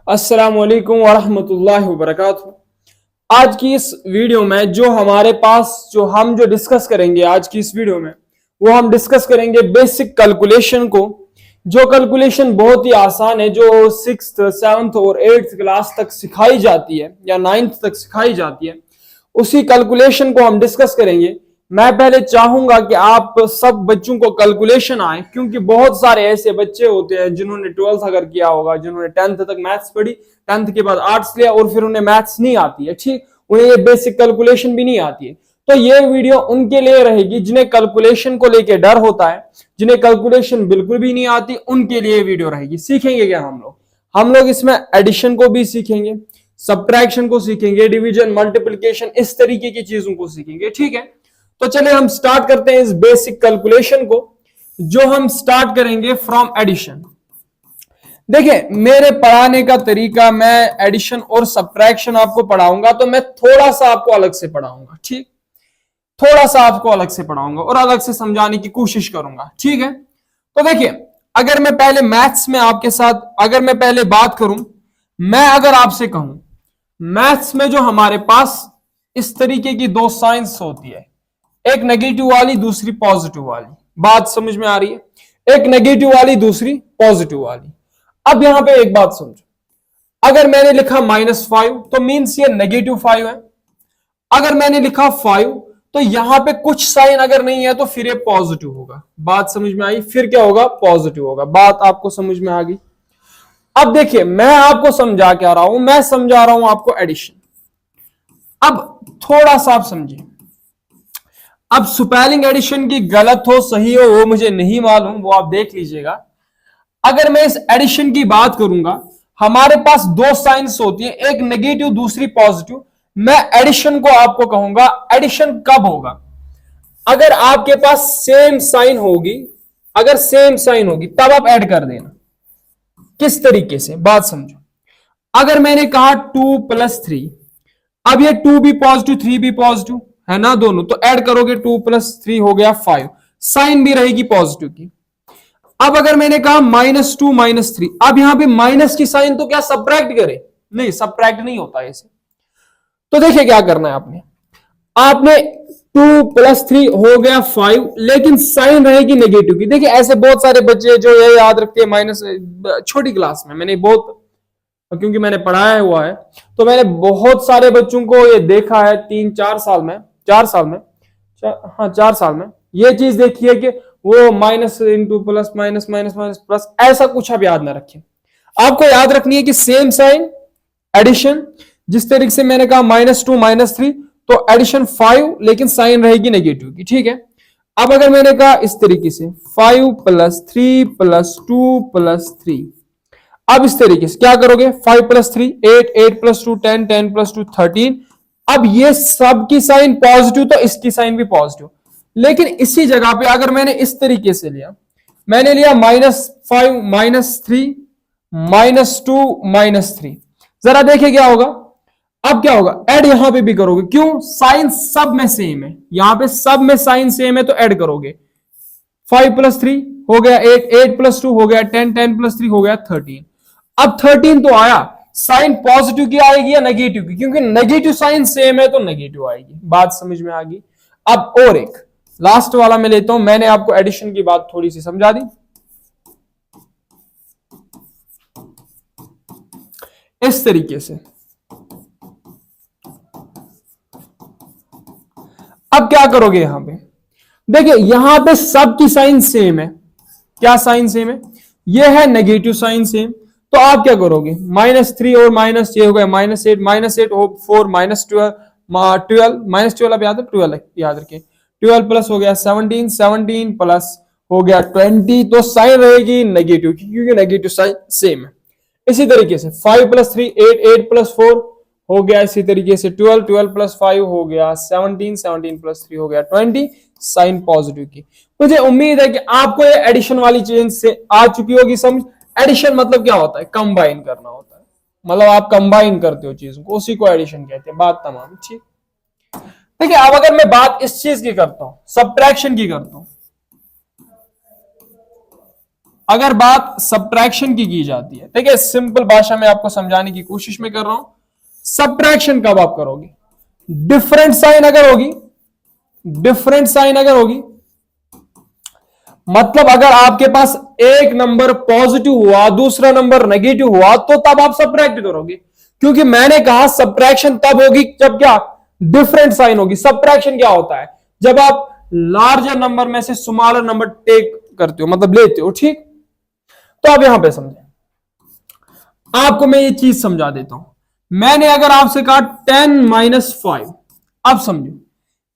अस्सलाम वालेकुम वरहमतुल्लाहि वबरकातुहू। आज की इस वीडियो में जो हमारे पास हम डिस्कस करेंगे आज की इस वीडियो में वो हम डिस्कस करेंगे बेसिक कैलकुलेशन को। जो कैलकुलेशन बहुत ही आसान है, जो सिक्स्थ सेवन्थ और एट्थ क्लास तक सिखाई जाती है या नाइन्थ तक सिखाई जाती है, उसी कैलकुलेशन को हम डिस्कस करेंगे। मैं पहले चाहूंगा कि आप सब बच्चों को कैलकुलेशन आए, क्योंकि बहुत सारे ऐसे बच्चे होते हैं जिन्होंने ट्वेल्थ अगर किया होगा, जिन्होंने टेंथ तक मैथ्स पढ़ी, टेंथ के बाद आर्ट्स लिया और फिर उन्हें मैथ्स नहीं आती है, ठीक, उन्हें ये बेसिक कैलकुलेशन भी नहीं आती है। तो ये वीडियो उनके लिए रहेगी जिन्हें कैलकुलेशन को लेकर डर होता है, जिन्हें कैलकुलेशन बिल्कुल भी नहीं आती, उनके लिए वीडियो रहेगी। सीखेंगे क्या हम लोग इसमें एडिशन को भी सीखेंगे, सब्ट्रैक्शन को सीखेंगे, डिवीजन, मल्टीप्लिकेशन, इस तरीके की चीजों को सीखेंगे, ठीक है। तो चलिए हम स्टार्ट करते हैं इस बेसिक कैलकुलेशन को, जो हम स्टार्ट करेंगे फ्रॉम एडिशन। देखिए, मेरे पढ़ाने का तरीका, मैं एडिशन और सब्ट्रैक्शन आपको पढ़ाऊंगा तो मैं थोड़ा सा आपको अलग से पढ़ाऊंगा, ठीक, थोड़ा सा आपको अलग से पढ़ाऊंगा और अलग से समझाने की कोशिश करूंगा, ठीक है। तो देखिए, अगर मैं पहले मैथ्स में आपके साथ अगर मैं पहले बात करूं, मैं अगर आपसे कहूं मैथ्स में जो हमारे पास इस तरीके की दो साइंस होती है, एक नेगेटिव वाली, दूसरी पॉजिटिव वाली, बात समझ में आ रही है? एक नेगेटिव वाली, दूसरी पॉजिटिव वाली। अब यहां पे एक बात समझो, अगर मैंने लिखा -5 तो मींस ये -5 है। अगर मैंने लिखा 5 तो यहां पे कुछ साइन अगर नहीं है तो फिर ये पॉजिटिव होगा। बात समझ में आई? फिर क्या होगा? पॉजिटिव होगा। बात आपको समझ में आ गई? अब देखिए, मैं आपको समझा क्या रहा हूं, मैं समझा रहा हूं आपको एडिशन। अब थोड़ा सा आप समझिए। अब स्पेलिंग एडिशन की गलत हो सही हो वो मुझे नहीं मालूम, वो आप देख लीजिएगा। अगर मैं इस एडिशन की बात करूंगा, हमारे पास दो साइंस होती है, एक नेगेटिव, दूसरी पॉजिटिव। मैं एडिशन को आपको कहूंगा, एडिशन कब होगा? अगर आपके पास सेम साइन होगी, अगर सेम साइन होगी तब आप ऐड कर देना। किस तरीके से? बात समझो। अगर मैंने कहा 2 + 3, अब ये 2 भी पॉजिटिव, 3 भी पॉजिटिव है ना, दोनों, तो ऐड करोगे 2 + 3 हो गया 5, साइन भी रहेगी पॉजिटिव की। अब अगर मैंने कहा -2 - 3, अब यहां पे माइनस की साइन तो क्या सब्ट्रैक्ट करे? नहीं, सब्ट्रैक्ट नहीं होता ऐसे। तो देखिए क्या करना है आपने, आपने 2 + 3 हो गया 5, लेकिन साइन रहेगी नेगेटिव की। देखिए, ऐसे बहुत सारे बच्चे जो ये याद रखते हैं माइनस, छोटी क्लास में मैंने बहुत, क्योंकि मैंने पढ़ाया हुआ है तो मैंने बहुत सारे बच्चों को ये देखा है 3-4 साल में, 4 साल में, हाँ 4 साल में ये चीज देखी है कि वो minus into plus, minus minus minus plus, ऐसा कुछ आप याद ना रखें। आपको याद रखनी है कि सेम साइन एडिशन, जिस तरीके से मैंने कहा -2 - 3 तो एडिशन 5, लेकिन साइन रहेगी नेगेटिव की, ठीक है। अब अगर मैंने कहा इस तरीके से 5 + 3 + 2 + 3, अब इस तरीके से क्या करोगे? 5 + 3 8, 8 + 2 10, 10 + 2 13। अब ये सब की साइन पॉजिटिव तो इसकी साइन भी पॉजिटिव, लेकिन इसी जगह पे अगर मैंने इस तरीके से लिया, मैंने लिया -5 - 3 -2 - 3, जरा देखिए क्या होगा। अब क्या होगा? ऐड यहां पे भी करोगे, क्यों? साइन सब में सेम है, यहां पे सब में साइन सेम है तो ऐड करोगे। 5 + 3 हो गया 8, 8 + 2 हो गया 10, 10 + 3 हो गया 13। अब 13 तो आया, साइन पॉजिटिव की आएगी या नेगेटिव की? क्योंकि नेगेटिव साइन सेम है तो नेगेटिव आएगी। बात समझ में आ गई? अब और एक लास्ट वाला मैं लेता हूं, मैंने आपको एडिशन की बात थोड़ी सी समझा दी इस तरीके से। अब क्या करोगे? यहां पे देखिए, यहां पे सबकी साइन सेम है। क्या साइन सेम है? ये है नेगेटिव साइन सेम, तो आप क्या करोगे? -3 और माइनस, ये हो गया -8, -8 हो 4 -12, 12 -12 अब याद है, 12 याद रखिए, 12 प्लस हो गया 17, 17 प्लस हो गया 20, तो साइन रहेगी नेगेटिव की, क्योंकि नेगेटिव साइन सेम है। इसी तरीके से 5 + 3 8, 8 + 4 हो गया, इसी तरीके से 12, 12 + 5 हो गया 17, 17 + 3 हो गया 20, साइन पॉजिटिव की। मुझे उम्मीद है कि आपको ये एडिशन वाली चीज से आ चुकी होगी समझ। एडिशन मतलब क्या होता है? कंबाइन करना होता है, मतलब आप कंबाइन करते हो चीजों को, उसी को एडिशन कहते हैं। बात तमाम ठीक। देखिए, अब अगर मैं बात इस चीज की करता हूं, सब्ट्रैक्शन की करता हूं, अगर बात सब्ट्रैक्शन की जाती है, ठीक है, सिंपल भाषा में आपको समझाने की कोशिश में कर रहा हूं। सब्ट्रैक्शन कब आप करोगे? डिफरेंट साइन अगर होगी, डिफरेंट साइन अगर होगी, मतलब अगर आपके पास एक नंबर पॉजिटिव हुआ, दूसरा नंबर नेगेटिव हुआ, तो तब आप सब्ट्रैक्ट करोगे। क्योंकि मैंने कहा सब्ट्रैक्शन तब होगी जब क्या? डिफरेंट साइन होगी। सब्ट्रैक्शन क्या होता है? जब आप लार्जर नंबर में से स्मॉलर नंबर टेक करते हो, मतलब लेते हो, ठीक। तो अब यहां पे समझे, आपको मैं ये चीज समझा देता हूं। मैंने अगर आपसे कहा 10-5, अब समझो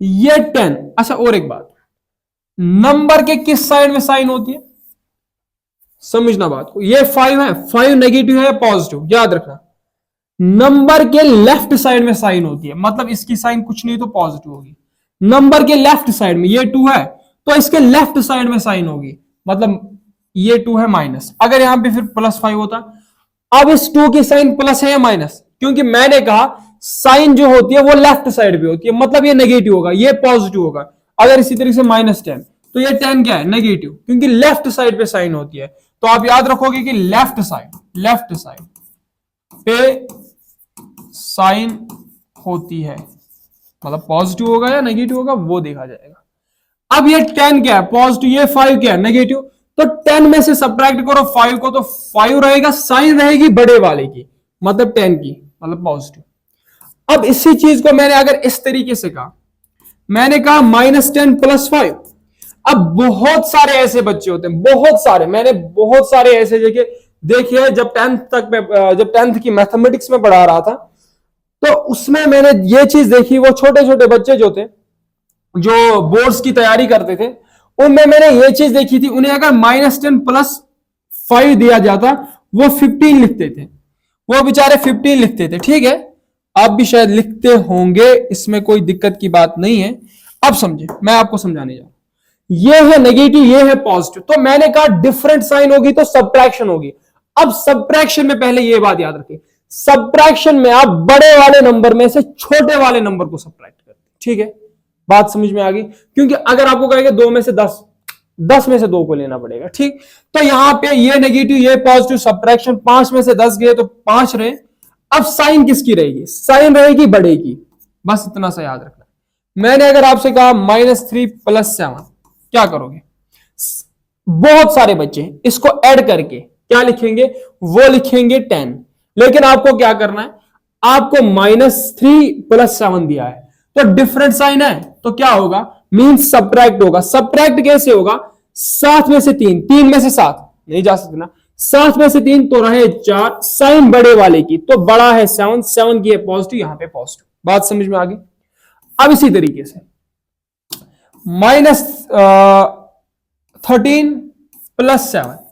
ये 10। अच्छा, और एक बात, नंबर के किस साइड में साइन होती है, समझना बात को। ये 5 है, 5 नेगेटिव है या पॉजिटिव, याद रखना। नंबर के लेफ्ट साइड में साइन होती है, मतलब इसकी साइन कुछ नहीं तो पॉजिटिव होगी। नंबर के लेफ्ट साइड में, ये 2 है तो इसके लेफ्ट साइड में साइन होगी, मतलब ये 2 है माइनस। अगर यहां पे फिर +5 होता, अब इस 2 की साइन प्लस है या माइनस? क्योंकि मैंने कहा साइन जो होती है वो लेफ्ट साइड पे होती है, मतलब ये नेगेटिव होगा, ये पॉजिटिव होगा। अगर इसी तरीके से -10, तो ये 10 क्या है? नेगेटिव, क्योंकि लेफ्ट साइड पे साइन होती है। तो आप याद रखोगे कि लेफ्ट साइड पे साइन होती है, मतलब पॉजिटिव होगा या नेगेटिव होगा वो देखा जाएगा। अब ये 10 क्या है? पॉजिटिव। ये 5 क्या है? नेगेटिव। तो 10 में से सब्ट्रैक्ट करो 5 को, तो 5 रहेगा, साइन रहेगी बड़े वाले की, मतलब 10 की, मतलब पॉजिटिव। अब इसी चीज को मैंने अगर इस तरीके से कहा, मैंने कहा -10 + 5। अब बहुत सारे ऐसे बच्चे होते हैं, बहुत सारे, मैंने बहुत सारे ऐसे जगह देखे हैं। जब 10th की मैथमेटिक्स में पढ़ा रहा था, तो उसमें मैंने ये चीज देखी, वो छोटे छोटे बच्चे जो थे, जो बोर्ड्स की तैयारी करते थे, उनमें मैंने ये चीज देखी थी, उन्हें अगर -10 + 5 दिया जाता, वो 15 लिखते थे, वो बेचारे 15 लिखते थे। ठीक है, आप भी शायद लिखते होंगे, इसमें कोई दिक्कत की बात नहीं है। अब समझे, मैं आपको समझाने जा रहा हूं। ये है नेगेटिव, ये है पॉजिटिव। तो मैंने कहा डिफरेंट साइन होगी तो सब्ट्रैक्शन होगी। अब सब्ट्रैक्शन में पहले ये बात याद रखिए, सब्ट्रैक्शन में आप बड़े वाले नंबर में से छोटे वाले नंबर को सब्ट्रैक्ट करते हैं। ठीक है, बात समझ में आ गई? क्योंकि अगर आपको कहेंगे 2 में से 10, 10 में से 2 को लेना पड़ेगा। ठीक, तो यहां पे ये नेगेटिव, ये पॉजिटिव, सब्ट्रैक्शन, 5 में से 10 गए तो 5 रहे। अब साइन किसकी रहेगी? साइन रहेगी बड़े की, बस इतना सा याद रखना। मैंने अगर आपसे कहा -3 + 7, क्या करोगे? बहुत सारे बच्चे हैं, इसको ऐड करके क्या लिखेंगे? वो लिखेंगे 10। लेकिन आपको क्या करना है? आपको -3 + 7 दिया है, तो डिफरेंट साइन है, तो क्या होगा? मींस सब्ट्रैक्ट होगा। सब्ट्रैक्ट कैसे होगा? 7 में से 3, 3 में से 7 नहीं जा सकते ना, 7 में से 3 तो रहे 4, साइन बड़े वाले की, तो बड़ा है 7, 7 की है पॉजिटिव, यहां पे पॉजिटिव। बात समझ में आ गई? अब इसी तरीके से -13 + 7।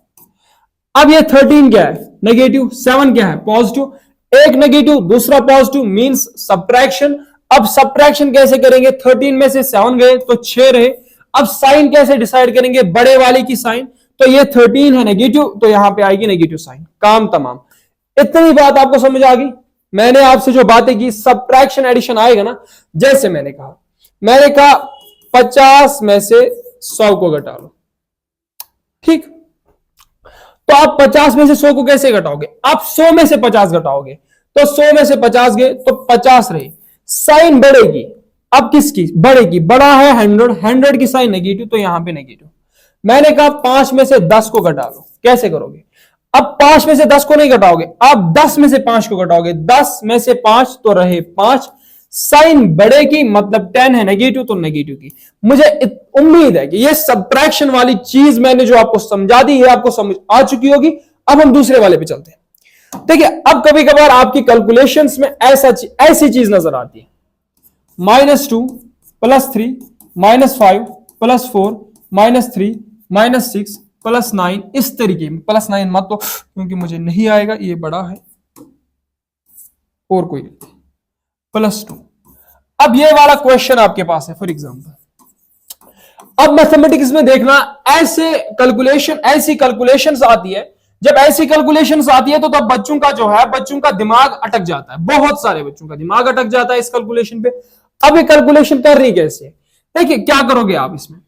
अब ये 13 क्या है? नेगेटिव, 7 क्या है? पॉजिटिव। एक नेगेटिव दूसरा पॉजिटिव, मींस सब्ट्रैक्शन। अब सब्ट्रैक्शन कैसे करेंगे? 13 में से 7 गए तो 6 रहे। अब साइन कैसे डिसाइड करेंगे? बड़े वाले की साइन, तो ये 13 है नेगेटिव, तो यहां पे आएगी नेगेटिव साइन। काम तमाम। इतनी बात आपको समझ आ गई? मैंने आपसे जो बातें की, सब्ट्रैक्शन एडिशन आएगा ना, जैसे मैंने कहा 50 में से 100 को घटा लो। ठीक, तो आप 50 में से 100 को कैसे घटाओगे? आप 100 में से 50 घटाओगे, तो 100 में से 50 गए तो 50 रहे। साइन बढ़ेगी, अब किसकी? बड़े की। बड़ा है 100, 100 की साइन नेगेटिव, तो यहां पे नेगेटिव। मैंने कहा 5 में से 10 को घटा लो, कैसे करोगे? अब 5 में से 10 को नहीं घटाओगे, आप 10 में से 5 को घटाओगे। 10 में से 5 तो रहे 5, साइन बड़े की, मतलब 10 है नेगेटिव, तो नेगेटिव की। मुझे उम्मीद है कि ये सब्ट्रैक्शन वाली चीज मैंने जो आपको समझा दी है, आपको समझ आ चुकी होगी। अब हम दूसरे वाले पे चलते हैं। देखिए, अब कभी कभार आपकी कैलकुलेशंस में ऐसी चीज नजर आती है, -2 + 3 -5 + 4 -3 -6 + 9, इस तरीके में। +9 मत तो, क्योंकि मुझे नहीं आएगा, ये बड़ा है, और कोई +2। अब ये वाला क्वेश्चन आपके पास है, फॉर एग्जांपल। अब मैथमेटिक्स में देखना, ऐसी कैलकुलेशंस आती है। जब ऐसी कैलकुलेशंस आती है तो तब बच्चों का दिमाग अटक जाता है। बहुत सारे बच्चों का दिमाग अटक जाता है इस कैलकुलेशन पे। अब ये कैलकुलेशन करनी कैसे? देखिए, क्या करोगे आप इसमें?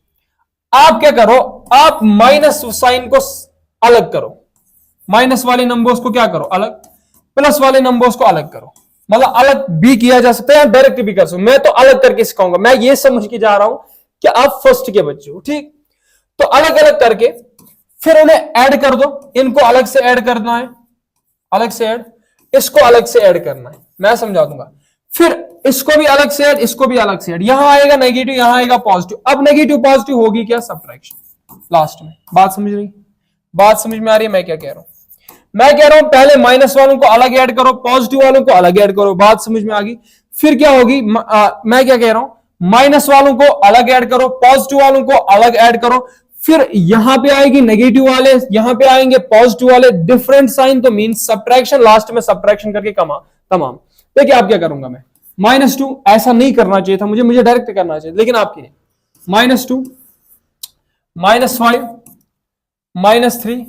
आप क्या करो, आप माइनस साइन को अलग करो, माइनस वाले नंबर्स को क्या करो अलग, प्लस वाले नंबर्स को अलग करो। मतलब अलग भी किया जा सकता है या डायरेक्ट भी कर सकते, मैं तो अलग करके सिखाऊंगा। मैं ये समझ के जा रहा हूं कि आप फर्स्ट के बच्चे हो, ठीक। तो अलग अलग करके फिर उन्हें ऐड कर दो, इनको अलग से ऐड करना है, अलग से ऐड, इसको अलग से ऐड करना है, मैं समझा दूंगा। फिर इसको भी अलग से ऐड, इसको भी अलग से ऐड, यहां आएगा नेगेटिव, यहां आएगा पॉजिटिव। अब नेगेटिव पॉजिटिव होगी क्या, सब्ट्रैक्शन लास्ट में। बात समझ रही, बात समझ में आ रही है मैं क्या कह रहा हूं। मैं कह रहा हूं पहले माइनस वालों को अलग ऐड करो, पॉजिटिव वालों को अलग ऐड करो, बात समझ में आ गई। फिर क्या होगी, मैं क्या कह रहा हूं, माइनस वालों को अलग ऐड करो, पॉजिटिव वालों को अलग ऐड करो। फिर यहां पे आएगी नेगेटिव वाले, यहां पे आएंगे पॉजिटिव वाले, डिफरेंट साइन, तो मीन सब्ट्रैक्शन, लास्ट में सब्ट्रैक्शन करके तमाम। देखिए आप क्या करूंगा मैं, -2 ऐसा नहीं करना चाहिए था मुझे डायरेक्ट करना चाहिए, लेकिन आपके लिए -2, -5, -3,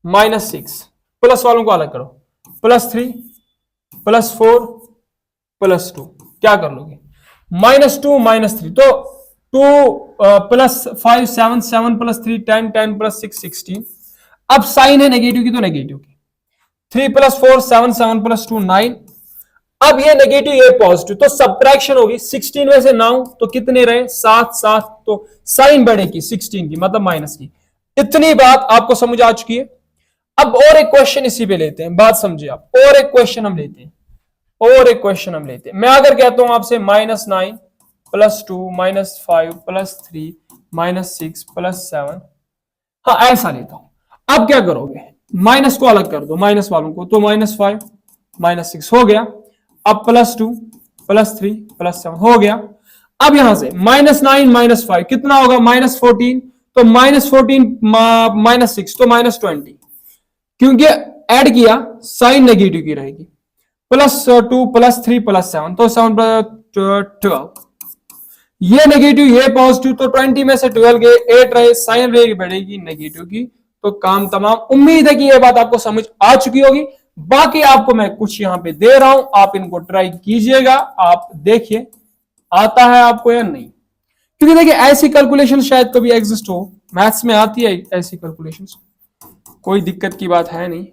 -6, प्लस वालों को अलग करो, +3, +4, +2, क्या कर लोगे, -2, -3, तो 2 + 5 7, 7 + 3 10, 10 + 6 16। अब साइन है नेगेटिव की तो नेगेटिव की, 3 + 4 7, 7 + 2 9। अब ये नेगेटिव ये पॉजिटिव, तो सब्ट्रैक्शन होगी, 16 में से 9 तो कितने रहे, 7 7, तो साइन बढ़ेगी 16 की, मतलब माइनस की। इतनी बात आपको समझ आ चुकी है। अब और एक क्वेश्चन इसी पे लेते हैं, बात समझिए आप, और एक क्वेश्चन हम लेते हैं, और एक क्वेश्चन हम लेते हैं। मैं अगर कहता हूं आपसे -9 + 2 -5 + 3 -6 + 7, हाँ ऐसा लेता हूं। अब क्या करोगे, माइनस को अलग कर दो, माइनस वालों को, तो -5 -6 हो गया। अब +2 +3 +7 हो गया। अब यहां से -9 -5 कितना होगा, -14, तो -14 -6 तो -20, क्योंकि ऐड किया साइन नेगेटिव की रहेगी, +2 +3 +7 तो 7 + 12, ये नेगेटिव ये पॉजिटिव, तो 20 में से 12 गए, 8 रहे, साइन रेट बढ़ेगी नेगेटिव की, तो काम तमाम। उम्मीद है कि ये बात आपको समझ आ चुकी होगी। बाकी आपको मैं कुछ यहां पे दे रहा हूं, आप इनको ट्राई कीजिएगा, आप देखिए आता है आपको या नहीं। क्योंकि देखिए ऐसी कैलकुलेशन शायद कभी एग्जिस्ट हो, मैथ्स में आती है ऐसी कैलकुलेशन, कोई दिक्कत की बात है नहीं।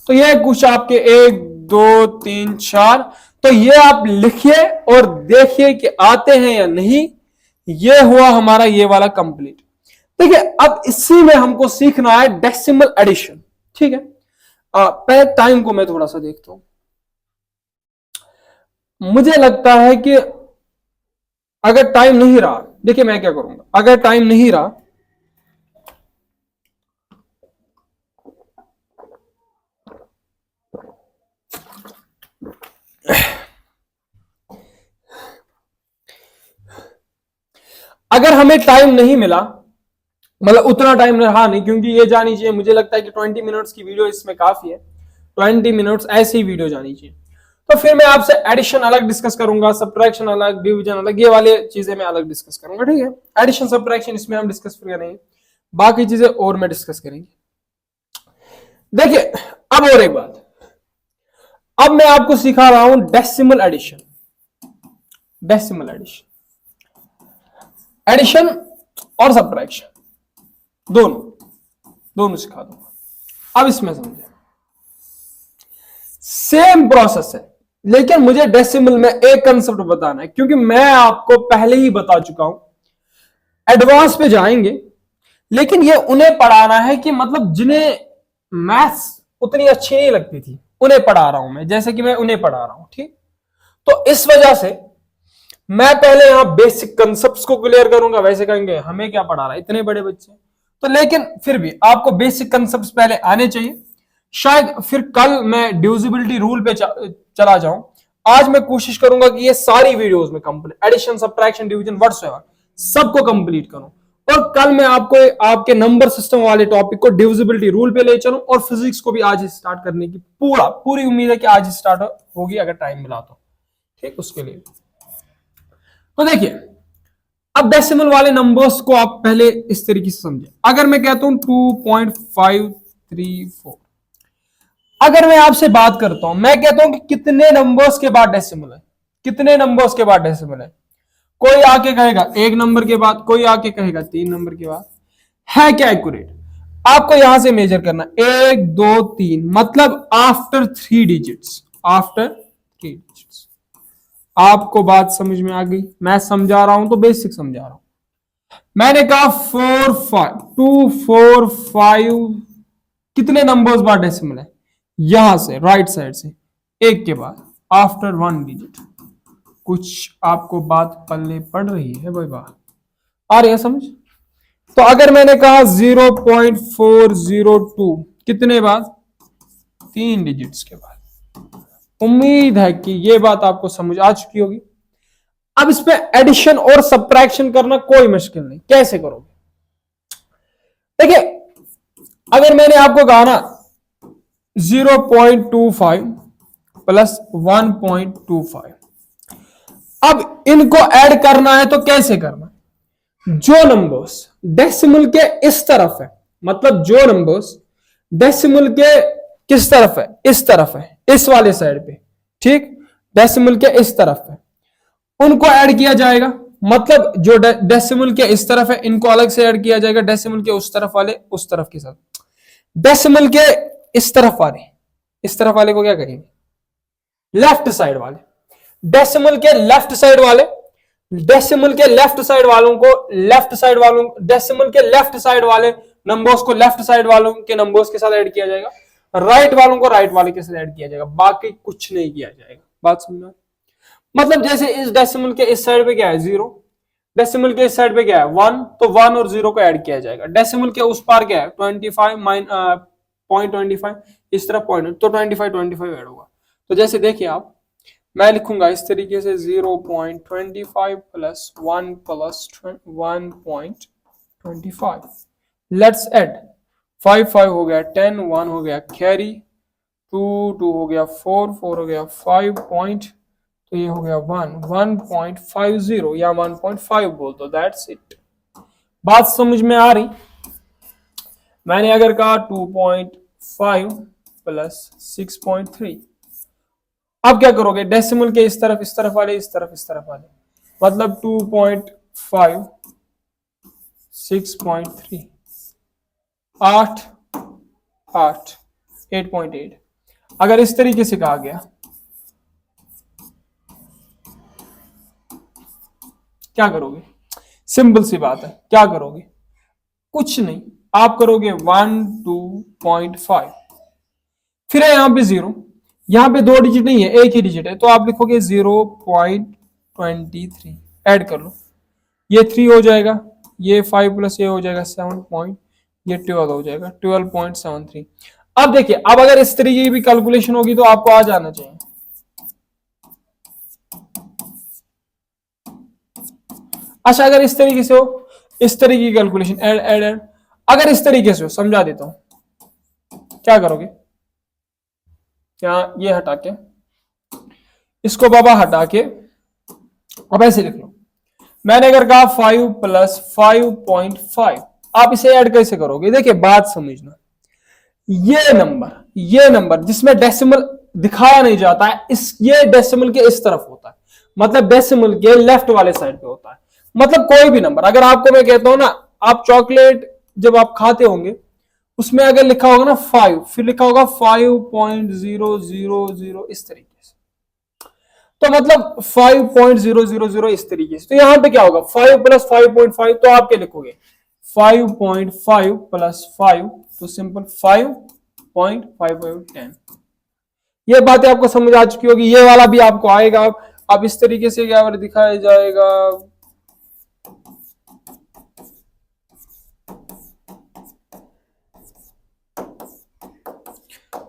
तो ये कुछ आपके 1 2 3 4, तो ये आप लिखिए और देखिए कि आते हैं या नहीं। ये हुआ हमारा ये वाला कंप्लीट। देखिए अब इसी में हमको सीखना है डेसिमल एडिशन, ठीक है। पहले टाइम को मैं थोड़ा सा देखता हूं, मुझे लगता है कि अगर टाइम नहीं रहा, देखिए मैं क्या करूंगा, अगर टाइम नहीं रहा अगर हमें टाइम नहीं मिला, मतलब उतना टाइम रहा नहीं, क्योंकि ये जानी चाहिए, मुझे लगता है कि 20 मिनट्स की वीडियो इसमें काफी है, 20 मिनट्स ऐसी वीडियो जानी चाहिए। तो फिर मैं आपसे एडिशन अलग डिस्कस करूंगा, सब्ट्रैक्शन अलग, डिवीजन अलग, ये वाले चीजें मैं अलग डिस्कस करूंगा, ठीक है। एडिशन सब्ट्रैक्शन इसमें हम डिस्कस करेंगे, बाकी चीजें और मैं डिस्कस करेंगे। देखिए अब और एक बात, अब मैं आपको सिखा रहा हूं decimal addition, decimal addition, addition और सब्ट्रैक्शन दोनों सिखा दूंगा। अब इसमें समझे, सेम प्रोसेस है, लेकिन मुझे डेसिमल में एक कंसेप्ट बताना है, क्योंकि मैं आपको पहले ही बता चुका हूं, एडवांस पे जाएंगे, लेकिन ये उन्हें पढ़ाना है कि मतलब जिन्हें मैथ्स उतनी अच्छी नहीं लगती थी, उन्हें पढ़ा रहा हूं मैं, जैसे कि मैं उन्हें पढ़ा रहा हूं, ठीक। तो इस वजह से मैं पहले यहां बेसिक कंसेप्ट्स को क्लियर करूंगा। वैसे कहेंगे हमें क्या पढ़ा रहा है, इतने बड़े बच्चे, तो लेकिन फिर भी आपको बेसिक कंसेप्ट्स पहले आने चाहिए। शायद फिर कल मैं डिविजिबिलिटी रूल पे चला जाऊं। आज मैं कोशिश करूंगा कि ये सारी वीडियोस में complete, addition subtraction division whatsoever सबको कंप्लीट करूं, और कल मैं आपको आपके नंबर सिस्टम वाले टॉपिक को डिविजिबिलिटी रूल पे ले चलूं, और फिजिक्स को भी आज ही स्टार्ट करने की पूरी उम्मीद है कि आज ही स्टार्ट होगी, अगर टाइम मिला तो, ठीक। उसके लिए तो देखिए अब डेसिमल वाले नंबर्स को आप पहले इस तरीके से समझे। अगर मैं कहता हूं 2.534, अगर मैं आपसे बात करता हूं, मैं कहता हूं कि कितने नंबर्स के बाद डेसिमल है, कितने नंबर्स के बाद डेसिमल है, कोई आके कहेगा 1 नंबर के बाद, कोई आके कहेगा 3 नंबर के बाद। है क्या एक्यूरेट? आपको यहां से मेजर करना 1 2 3, मतलब आफ्टर 3 डिजिट्स, आफ्टर 3 डिजिट्स। आपको बात समझ में आ गई? मैं समझा रहा हूं तो बेसिक समझा रहा हूं। मैंने कहा 4 5 2 4 5, कितने नंबर्स बाद डेसिमल है? यहां से राइट साइड से 1 के बाद आफ्टर 1 डिजिट। कुछ आपको बात पल्ले पड़ रही है भाई? बात आ रही है समझ? तो अगर मैंने कहा 0.402, कितने बाद? 3 डिजिट्स के बाद। उम्मीद है कि यह बात आपको समझ आ चुकी होगी। अब इस पे एडिशन और सब्ट्रैक्शन करना कोई मुश्किल नहीं। कैसे करोगे? देखिए, अगर मैंने आपको कहा ना 0.25 प्लस 1.25, अब इनको ऐड करना है तो कैसे करना? जो नंबर्स डेसिमल के इस तरफ है, मतलब जो नंबर्स डेसिमल के किस तरफ है? इस तरफ है, इस वाले साइड पे, ठीक, डेसिमल के इस तरफ है, उनको ऐड किया जाएगा। मतलब जो डेसिमल के इस तरफ है, इनको अलग से ऐड किया जाएगा, डेसिमल के उस तरफ वाले उस तरफ के साथ। डेसिमल के इस तरफ वाले, इस तरफ वाले को क्या करेंगे? लेफ्ट साइड वाले। डेसिमल के लेफ्ट साइड वाले, डेसिमल के लेफ्ट साइड वालों को लेफ्ट साइड वालों, डेसिमल के लेफ्ट साइड वाले नंबर्स को लेफ्ट साइड वालों के नंबर्स के साथ ऐड किया जाएगा, राइट वालों को राइट वाले के साथ ऐड किया जाएगा, बाकी कुछ नहीं किया जाएगा। बात समझना? मतलब जैसे इस डेसिमल के इस साइड पे क्या है? 0, डेसिमल के इस साइड पे क्या है? 1, तो 1 और 0 को ऐड किया जाएगा। डेसिमल के उस पार क्या है? 0.25, इस तरफ पॉइंट, तो 25 ऐड होगा। तो जैसे देखिए आप, मैं लिखूंगा इस तरीके से 0.25 प्लस 1 प्लस 1.25, लेट्स ऐड 5 5 हो गया 10, 1 हो गया कैरी, 2 2 हो गया 4 4 हो गया 5 पॉइंट, तो ये हो गया 1.50 या 1.5 बोल दो, दैट्स इट। बात समझ में आ रही? मैंने अगर कहा 2.5 प्लस 6.3, अब क्या करोगे? डेसिमल के इस तरफ वाले, इस तरफ वाले, मतलब 2.5 6.3 8 8 8.8। अगर इस तरीके से कहा गया, क्या करोगे? सिंपल सी बात है, क्या करोगे? कुछ नहीं, आप करोगे 1 2.5, फिर है यहां पे 0, यहां पे 2 डिजिट नहीं है, एक ही डिजिट है, तो आप लिखोगे 0.23, ऐड कर लो, ये 3 हो जाएगा, ये 5 प्लस ये हो जाएगा 7 पॉइंट, ये 12 हो जाएगा 12.73। अब देखिए, अब अगर इस तरीके की भी कैलकुलेशन होगी तो आपको आ जाना चाहिए। अच्छा, अगर इस तरीके से हो, इस तरीके की कैलकुलेशन, ऐड ऐड ऐड, अगर इस तरीके से हो, समझा देता हूं, क्या करोगे? क्या ये हटा के, इसको बाबा हटा के, अब ऐसे लिख लो। मैंने अगर कहा 5 प्लस 5.5, आप इसे ऐड कैसे करोगे? देखिए बात समझना, ये नंबर जिसमें डेसिमल दिखाया नहीं जाता है, ये डेसिमल के इस तरफ होता है, मतलब डेसिमल के लेफ्ट वाले साइड पे होता है। मतलब कोई भी नंबर, अगर आपको मैं कहता हूं ना, आप चॉकलेट जब आप खाते होंगे, उसमें अगर लिखा होगा ना 5, फिर लिखा होगा 5.000 इस तरीके से, तो मतलब 5.000 इस तरीके से। तो यहां पे क्या होगा? 5 प्लस 5.5, तो आप क्या लिखोगे? 5.5 प्लस 5, तो सिंपल 5.5510। ये बातें आपको समझ आ चुकी होगी। ये वाला भी आपको आएगा। अब इस तरीके से क्या दिखाया जाएगा?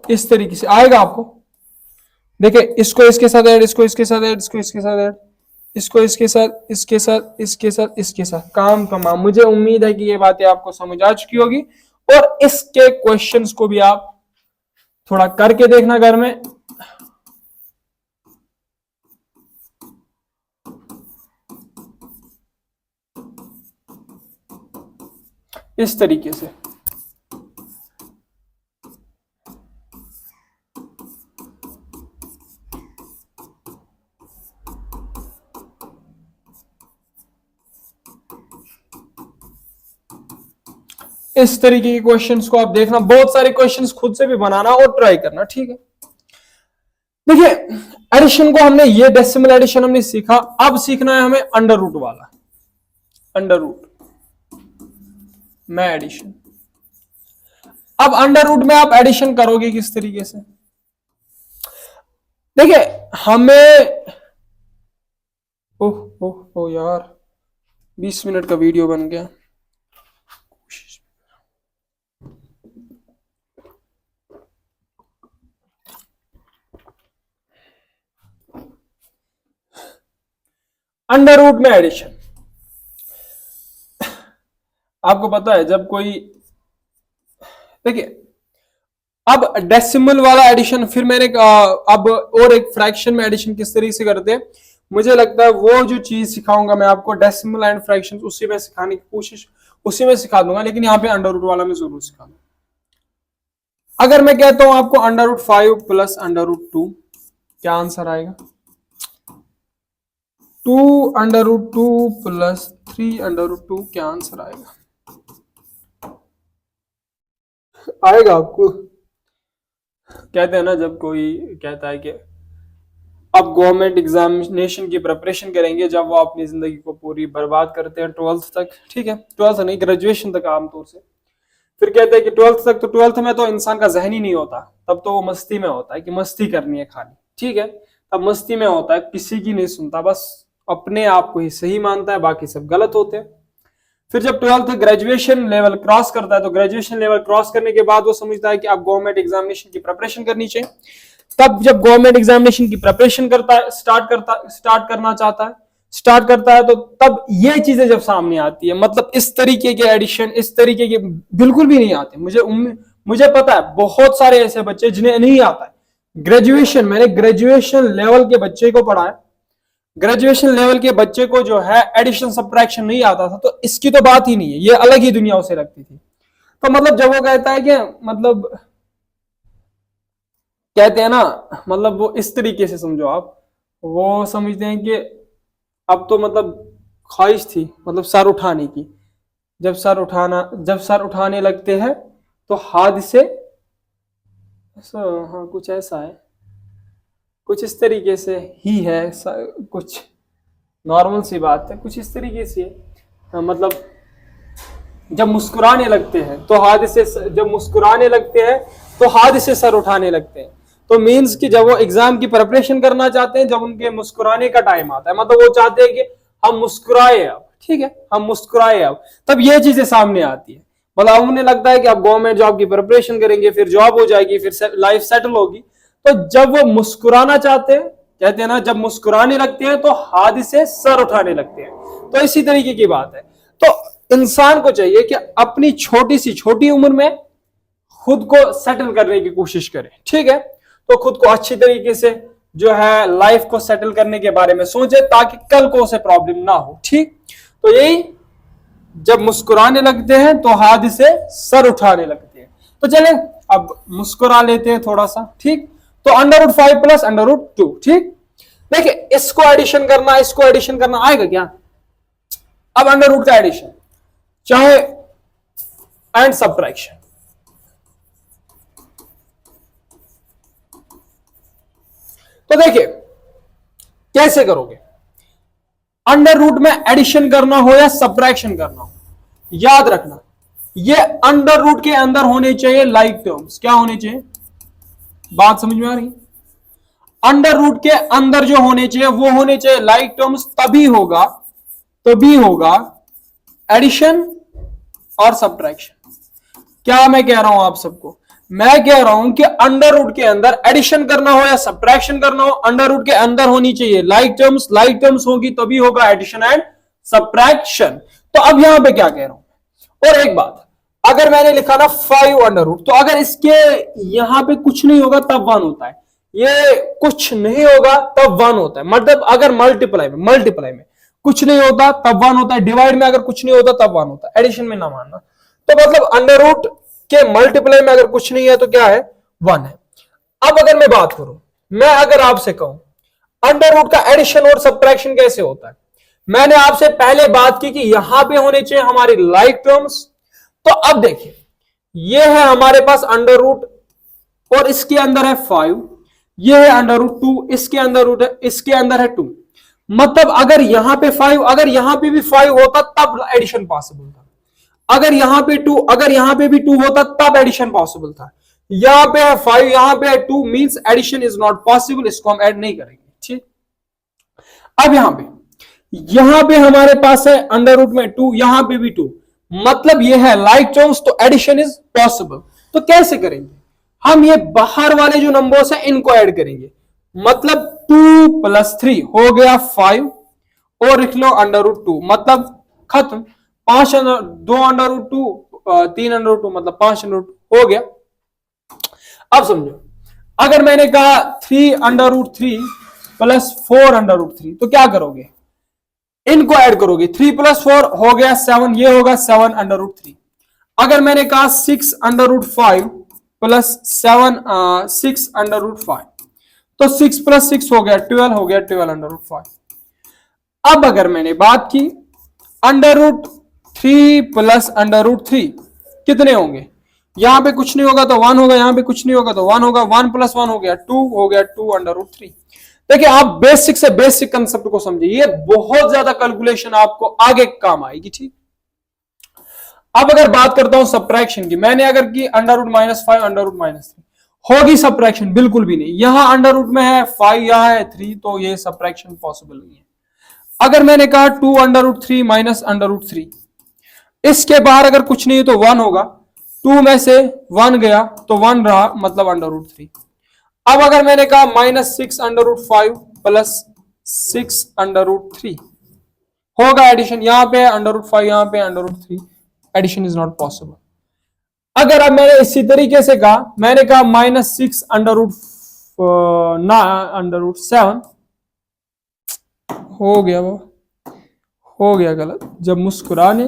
इस तरीके से आएगा आपको। देखिए, इसको इसके साथ ऐड, इसको इसके साथ ऐड, इसको इसके साथ ऐड, इसको इसके साथ, इसके साथ, इसके साथ, इसके साथ, काम तमाम। मुझे उम्मीद है कि ये बातें आपको समझ आ चुकी होगी और इसके क्वेश्चंस को भी आप थोड़ा करके देखना घर में। इस तरीके से। इस तरीके के क्वेश्चंस को आप देखना, बहुत सारे क्वेश्चंस खुद से भी बनाना और ट्राई करना, ठीक है। देखिए एडिशन को हमने, ये डेसिमल एडिशन हमने सीखा, अब सीखना है हमें अंडर रूट वाला, अंडर रूट में एडिशन। अब अंडर रूट में आप एडिशन करोगे किस तरीके से? देखिए हमें, ओह ओह ओह यार 20 मिनट का वीडियो बन गया। अंडर रूट में एडिशन, आपको पता है जब कोई, देखिए अब डेसिमल वाला एडिशन, फिर मैंने अब और एक फ्रैक्शन में एडिशन किस तरीके से करते हैं, मुझे लगता है वो जो चीज सिखाऊंगा मैं आपको डेसिमल एंड फ्रैक्शन, उसी में सिखाने की कोशिश, उसी में सिखा दूंगा, लेकिन यहाँ पे अंडर रूट वाला मैं जरूर सिखा दूंगा। अगर मैं कहता हूं आपको under root 5 plus under root 2, क्या आंसर आएगा? 2 under root 2 plus 3 under root 2, क्या आंसर आएगा? आएगा आपको? कहते हैं ना, जब कोई कहता है कि अब गवर्नमेंट एग्जामिनेशन की प्रिपरेशन करेंगे, जब वो अपनी जिंदगी को पूरी बर्बाद करते हैं 12th तक, ठीक है, 12th नहीं, ग्रेजुएशन तक आमतौर से, फिर कहते हैं कि 12th तक, तो 12th में तो इंसान का जहन ही नहीं होता, तब तो वो मस्ती में होता है कि मस्ती करनी है खाली, ठीक है, तब मस्ती में होता है, किसी की नहीं सुनता, बस अपने आप को ही सही मानता है, बाकी सब गलत होते हैं। फिर जब 12th ग्रेजुएशन लेवल क्रॉस करता है, तो ग्रेजुएशन लेवल क्रॉस करने के बाद वो समझता है कि अब गवर्नमेंट एग्जामिनेशन की प्रिपरेशन करनी चाहिए। तब जब गवर्नमेंट एग्जामिनेशन की प्रिपरेशन करता है, स्टार्ट करता है, तो तब ये चीजें जब सामने आती है, मतलब इस तरीके के एडिशन, इस तरीके के बिल्कुल भी नहीं आते। मुझे पता है बहुत सारे ऐसे बच्चे जिन्हें नहीं आता है ग्रेजुएशन, मैंने ग्रेजुएशन लेवल के बच्चे को पढ़ा है, ग्रेजुएशन लेवल के बच्चे को जो है एडिशन सब्ट्रैक्शन नहीं आता था, तो इसकी तो बात ही नहीं है, ये अलग ही दुनिया उसे लगती थी। तो मतलब जब वो कहता है कि मतलब कहते हैं ना, मतलब वो इस तरीके से समझो आप, वो समझते हैं कि अब तो मतलब ख्वाहिश थी मतलब सर उठाने की, जब सर उठाने लगते हैं तो हादसे, हाँ कुछ ऐसा है, कुछ इस तरीके से ही है, कुछ नॉर्मल सी बात है, कुछ इस तरीके से है। मतलब जब मुस्कुराने लगते हैं तो हादसे, जब मुस्कुराने लगते हैं तो हादसे सर उठाने लगते हैं। तो मीन्स कि जब वो एग्जाम की प्रिपरेशन करना चाहते हैं, जब उनके मुस्कुराने का टाइम आता है, मतलब वो चाहते हैं कि हम मुस्कुराए अब, ठीक है, हम मुस्कुराए अब, तब ये चीजें सामने आती है। मतलब उन्हें लगता है कि अब गवर्नमेंट जॉब की प्रिपरेशन करेंगे, फिर जॉब हो जाएगी, फिर लाइफ सेटल होगी। तो जब वो मुस्कुराना चाहते हैं, कहते हैं ना, जब मुस्कुराने लगते हैं तो हादसे सर उठाने लगते हैं। तो इसी तरीके की बात है। तो इंसान को चाहिए कि अपनी छोटी सी छोटी उम्र में खुद को सेटल करने की कोशिश करे, ठीक है, तो खुद को अच्छी तरीके से जो है लाइफ को सेटल करने के बारे में सोचे, ताकि कल को उसे प्रॉब्लम ना हो, ठीक। तो यही, जब मुस्कुराने लगते हैं तो हादसे सर उठाने लगते हैं। तो चले अब मुस्कुरा लेते हैं थोड़ा सा, ठीक। तो under root 5 plus under root 2, ठीक। देखिए इसको एडिशन करना, इसको एडिशन करना आएगा क्या? अब अंडर रूट का एडिशन चाहे एंड सब्ट्रैक्शन, तो देखिए कैसे करोगे। अंडर रूट में एडिशन करना हो या सब्ट्रैक्शन करना हो, याद रखना ये अंडर रूट के अंदर होने चाहिए लाइक टर्म्स। क्या होने चाहिए? बात समझ में आ रही? अंडर रूट के अंदर जो होने चाहिए वो होने चाहिए लाइक टर्म्स, तभी होगा एडिशन और सब्ट्रैक्शन। क्या मैं कह रहा हूं आप सबको? मैं कह रहा हूं कि अंडर रूट के अंदर एडिशन करना हो या सब्ट्रैक्शन करना हो, अंडर रूट के अंदर होनी चाहिए लाइक टर्म्स होगी तभी होगा एडिशन एंड सब्ट्रैक्शन। तो अब यहां पे क्या कह रहा हूं, और एक बात, अगर मैंने लिखा ना 5 अंडर रूट, तो अगर इसके यहां पे कुछ नहीं होगा तब 1 होता है, ये कुछ नहीं होगा तब 1 होता है। मतलब अगर मल्टीप्लाई में कुछ नहीं होता तब 1 होता है, डिवाइड में अगर कुछ नहीं होता तब 1 होता है, एडिशन में ना मानना। तो मतलब अंडर रूट के मल्टीप्लाई में अगर कुछ नहीं है तो क्या है, 1 है। अब अगर मैं बात करूं, मैं अगर आपसे कहूं अंडर रूट का एडिशन और सब्ट्रैक्शन कैसे होता है, मैंने आपसे पहले बात की कि यहां पे होने चाहिए हमारी लाइक टर्म्स। तो अब देखिए, ये है हमारे पास अंडर रूट और इसके अंदर है 5, ये है अंडर रूट 2, इसके अंदर रूट है, इसके अंदर है 2। मतलब अगर यहां पे 5, अगर यहां पे भी 5 होता तब एडिशन पॉसिबल था, अगर यहां पे 2, अगर यहां पे भी 2 होता तब एडिशन पॉसिबल था। यहां पे है 5, यहां पे है 2, means addition is not possible, इसको हम ऐड नहीं करेंगे। ठीक, अब यहां पे हमारे पास है अंडर रूट में 2, यहां पे भी 2, मतलब ये है लाइक टर्म्स, तो एडिशन इज पॉसिबल। तो कैसे करेंगे हम, ये बाहर वाले जो नंबर्स है इनको ऐड करेंगे, मतलब 2 + 3 हो गया 5, और लिख लो अंडर रूट 2, मतलब खत्म। 5 2 अंडर रूट 2, 3 अंडर रूट 2, मतलब 5 अंडर रूट हो गया। अब समझो, अगर मैंने कहा 3 अंडर रूट 3 + 4 अंडर रूट 3, तो क्या करोगे, इनको ऐड करोगे, 3 + 4 हो गया 7, ये होगा 7 अंडर रूट 3। अगर मैंने कहा 6 अंडर रूट 5 + 7 6 अंडर रूट 5, तो 6 + 6 हो गया 12, हो गया 12 अंडर रूट 5। अब अगर मैंने बात की अंडर रूट 3 + अंडर रूट 3 कितने होंगे, यहां पे कुछ नहीं होगा तो 1 होगा, यहां पे कुछ नहीं होगा तो 1 होगा, 1 + 1 हो गया 2, हो गया 2 अंडर रूट 3। देखिए, आप बेसिक से बेसिक कंसेप्ट को समझिए, ये बहुत ज्यादा कैलकुलेशन आपको आगे काम आएगी। ठीक, अब अगर बात करता हूं सब्ट्रैक्शन की, मैंने अगर की अंडर रूट -5 अंडर रूट -3, होगी सब्ट्रैक्शन, बिल्कुल भी नहीं। यहां अंडर रूट में है 5, यहां है 3, तो ये सब्ट्रैक्शन पॉसिबल नहीं है। अगर मैंने कहा 2 under root 3 minus under root 3, इसके बाहर अगर कुछ नहीं है तो 1 होगा, 2 में से 1 गया तो 1 रहा, मतलब अंडर रूट 3। अब अगर मैंने कहा -6 अंडर रूट 5 + 6 अंडर रूट 3, होगा एडिशन, यहां पे अंडर रूट 5, यहां पे under root 3, addition is not possible. अगर अब मैंने इसी तरीके से कहा, मैंने कहा -6 अंडर रूट ना अंडर रूट 7, हो गया वो, हो गया गलत, जब मुस्कुराने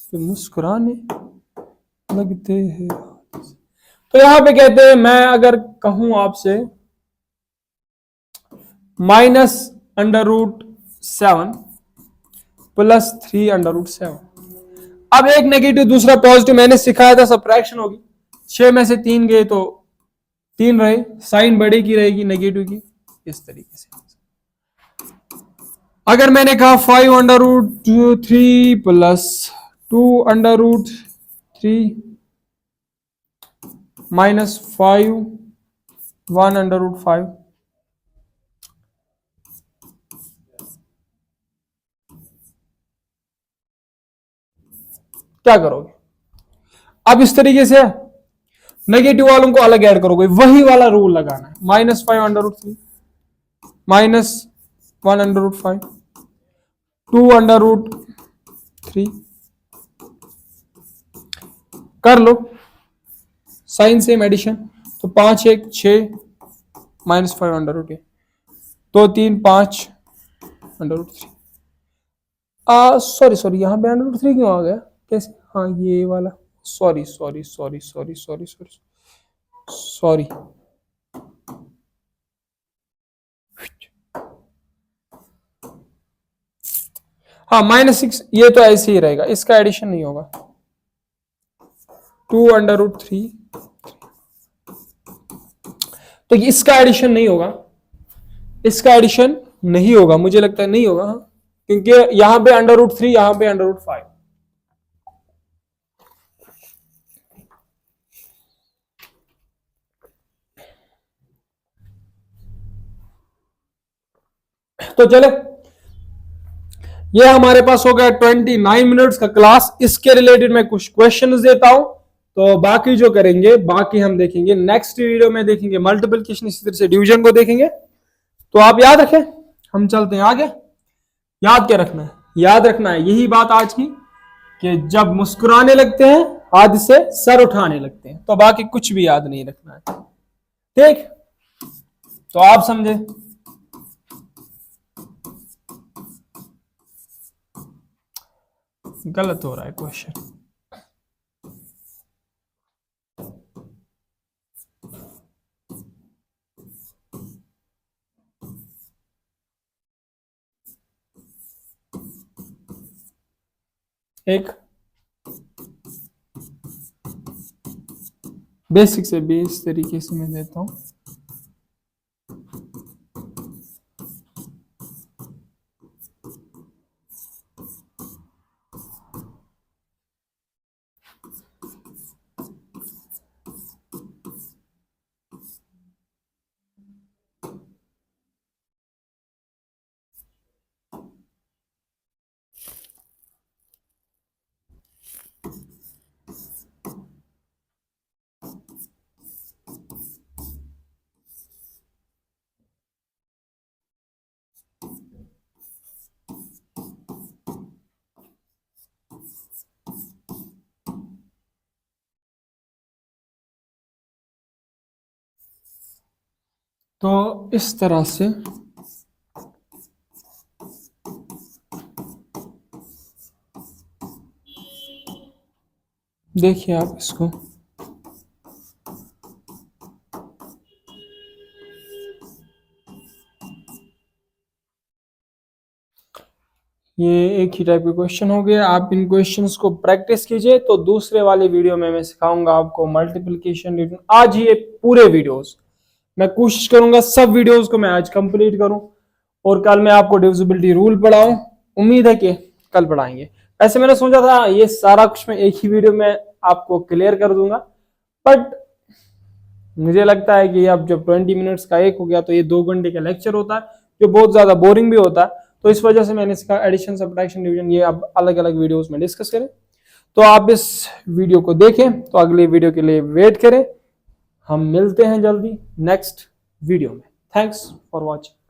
तो मुस्कुराने लगते हैं। तो यहां पे कहते हैं, मैं अगर कहूं आपसे -√7 + 3 √7, अब एक नेगेटिव दूसरा पॉजिटिव, मैंने सिखाया था सब्ट्रैक्शन होगी, 6 में से 3 गए तो 3 रहे, साइन बड़े की रहेगी नेगेटिव की, इस तरीके से। अगर मैंने कहा 5 √3 + 2 √3 -5 1 √5, क्या करोगे, अब इस तरीके से नेगेटिव वालों को अलग ऐड करोगे, वही वाला रूल लगाना है, -5 √3 -1 √5 2 √3, कर लो साइन सेम एडिशन, तो 5 1 6 -5 √8, 2 3 5 √3। सॉरी यहाँ पे √3 क्यों आ गया, कैसे, हाँ ये वाला, sorry sorry sorry sorry sorry sorry sorry, हाँ -6, ये तो ऐसे ही रहेगा, इसका एडिशन नहीं होगा। 2 √3, तो इसका एडिशन नहीं होगा, इसका एडिशन नहीं होगा, मुझे लगता है नहीं होगा, हाँ, क्योंकि यहां पे √3, यहां पे √5। तो चले, ये हमारे पास हो गया 29 मिनट्स का क्लास, इसके रिलेटेड मैं कुछ क्वेश्चंस देता हूं, तो बाकी जो करेंगे बाकी हम देखेंगे नेक्स्ट वीडियो में, देखेंगे मल्टीप्लिकेशन, इसी तरह से डिवीजन को देखेंगे। तो आप याद रखें, हम चलते हैं आगे। याद क्या रखना है, याद रखना है यही बात आज की, कि जब मुस्कुराने लगते हैं हाथ से सर उठाने लगते हैं, तो बाकी कुछ भी याद नहीं रखना है। ठीक, तो आप समझे। गलत हो रहा है क्वेश्चन। एक बेसिक से भी इस तरीके से मैं देता हूं। तो इस तरह से देखिए आप इसको, ये एक ही टाइप के क्वेश्चन हो गए। आप इन क्वेश्चंस को प्रैक्टिस कीजिए। तो दूसरे वाले वीडियो में मैं सिखाऊंगा आपको मल्टीप्लिकेशन डिवीजन। आज ये पूरे वीडियोस मैं कोशिश करूंगा सब वीडियोस को मैं आज कंप्लीट करूं और कल मैं आपको डिविजिबिलिटी रूल पढ़ाऊं। उम्मीद है कि कल पढ़ाएंगे। ऐसे मैंने सोचा था ये सारा कुछ मैं एक ही वीडियो में आपको क्लियर कर दूंगा, बट मुझे लगता है कि अब जब 20 मिनट्स का एक हो गया तो ये 2 घंटे का लेक्चर होता है जो बहुत ज्यादा बोरिंग भी होता है। तो इस वजह से मैंने इसका एडिशन, सब्ट्रैक्शन, डिवीजन ये अब अलग अलग वीडियोस में डिस्कस करें। तो आप इस वीडियो को देखें, तो अगले वीडियो के लिए वेट करें। हम मिलते हैं जल्दी नेक्स्ट वीडियो में। Thanks for watching.